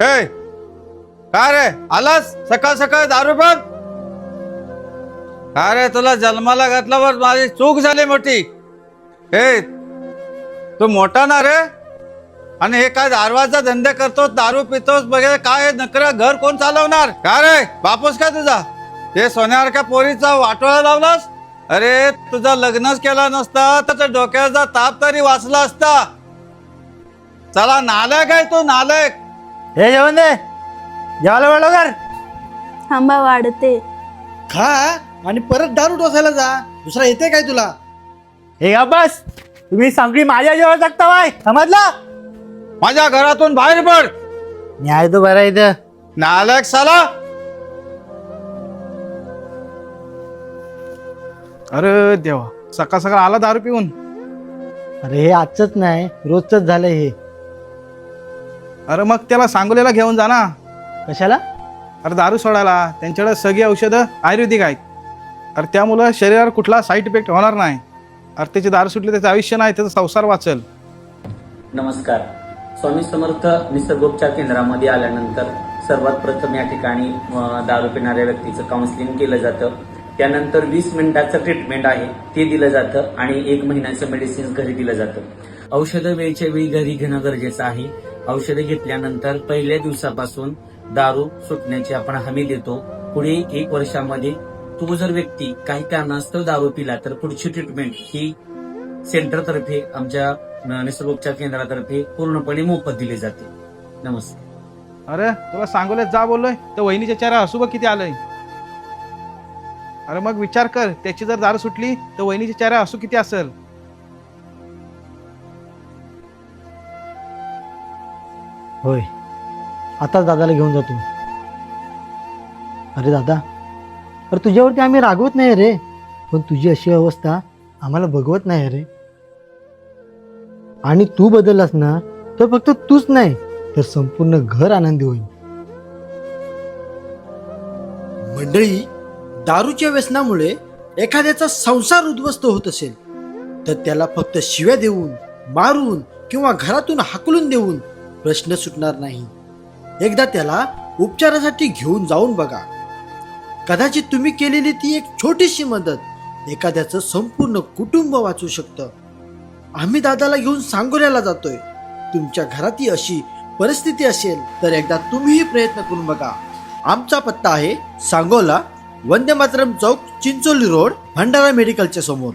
ए काय रे आलास सकाळ सकाळ दारू पण? काय रे तुला जन्माला घातल्यावर माझी चूक झाली मोठी. हे तू मोठा ना रे, आणि हे काय दारवाचा धंदे करतोस, दारू पितोस वगैरे, काय नकरा घर कोण चालवणार? काय रे बापूस काय तुझा? ते सोन्यासारख्या पोरीचा वाटोळा लावलास. अरे तुझा लग्नच केला नसता तर डोक्याचा ताप तरी वाचला असता. चला नालायक आहे तू, नालायक. हे जेवण दे, जेवायला वेळ कर. थांबा वाढते. खा आणि परत दारू टोचायला जा. दुसरा येते काय तुला? हे गा बस, तुम्ही सांगली माझ्या जेवण टाकता बाय, समजला? माझ्या घरातून बाहेर पड. न्याय तो बरा इथं. नालायक साला. अरे देवा, सकाळ सकाळ आला दारू पिऊन. अरे हे आजच नाही, रोजच झालंय हे. अरे मग त्याला सांगोलीला घेऊन जा ना. कशाला? अरे दारू सोडायला. त्यांच्याकडे सगळी औषधं आयुर्वेदिक आहेत. अरे त्यामुळं शरीरावर कुठला साईड इफेक्ट होणार नाही. अरे त्याची दारू सुटली त्याचं आयुष्य नाही, त्याचा संसार वाचेल. नमस्कार. स्वामी समर्थ निसर्गोपचार केंद्रामध्ये आल्यानंतर सर्वात प्रथम या ठिकाणी दारू पिणाऱ्या व्यक्तीचं काउन्सिलिंग केलं जातं. त्यानंतर 20 मिनिटाचं ट्रीटमेंट आहे ते दिलं जातं आणि 1 महिन्याचं मेडिसिन घरी दिलं जातं. औषधं वेळच्या वेळी घरी घेणं गरजेचं आहे. औषधं घेतल्यानंतर पहिल्या दिवसापासून दारू सुटण्याची आपण हमी देतो. पुढे 1 वर्षामध्ये तो जर व्यक्ती काही कारणास्तव दारू पिला तर पुढची ट्रीटमेंट ही सेंटरतर्फे, आमच्या निसर्गोपचार केंद्रातर्फे पूर्णपणे मोफत दिली जाते. नमस्कार. अरे तुला सांगोल्यात जा बोललोय तर वहिनीच्या चेहरा हसू बघ किती आलंय. अरे मग विचार कर, त्याची जर दारू सुटली तर वहिनीच्या चेहरा हसू किती असेल. होय, आताच दादाला घेऊन जातो. अरे दादा, अरे तुझ्यावरती आम्ही रागवत नाही रे, पण तुझी अशी अवस्था आम्हाला बघवत नाही रे. आणि तू बदललास ना तर फक्त तूच नाही तर संपूर्ण घर आनंदी होईल. मंडळी, दारूच्या व्यसनामुळे एखाद्याचा संसार उद्ध्वस्त होत असेल तर त्याला फक्त शिव्या देऊन, मारून किंवा घरातून हाकलून देऊन प्रश्न सुटणार नाही. एकदा त्याला उपचारासाठी घेऊन जाऊन बघा. कदाचित तुम्ही केलेली ती एक छोटीशी मदत एखाद्याचं संपूर्ण कुटुंब वाचू शकतं. आम्ही दादाला घेऊन सांगोल्याला जातोय. तुमच्या घरातही अशी परिस्थिती असेल तर एकदा तुम्हीही प्रयत्न करून बघा. आमचा पत्ता आहे सांगोला, वंदे मातरम चौक, चिंचोली रोड, भंडारा मेडिकलच्या समोर.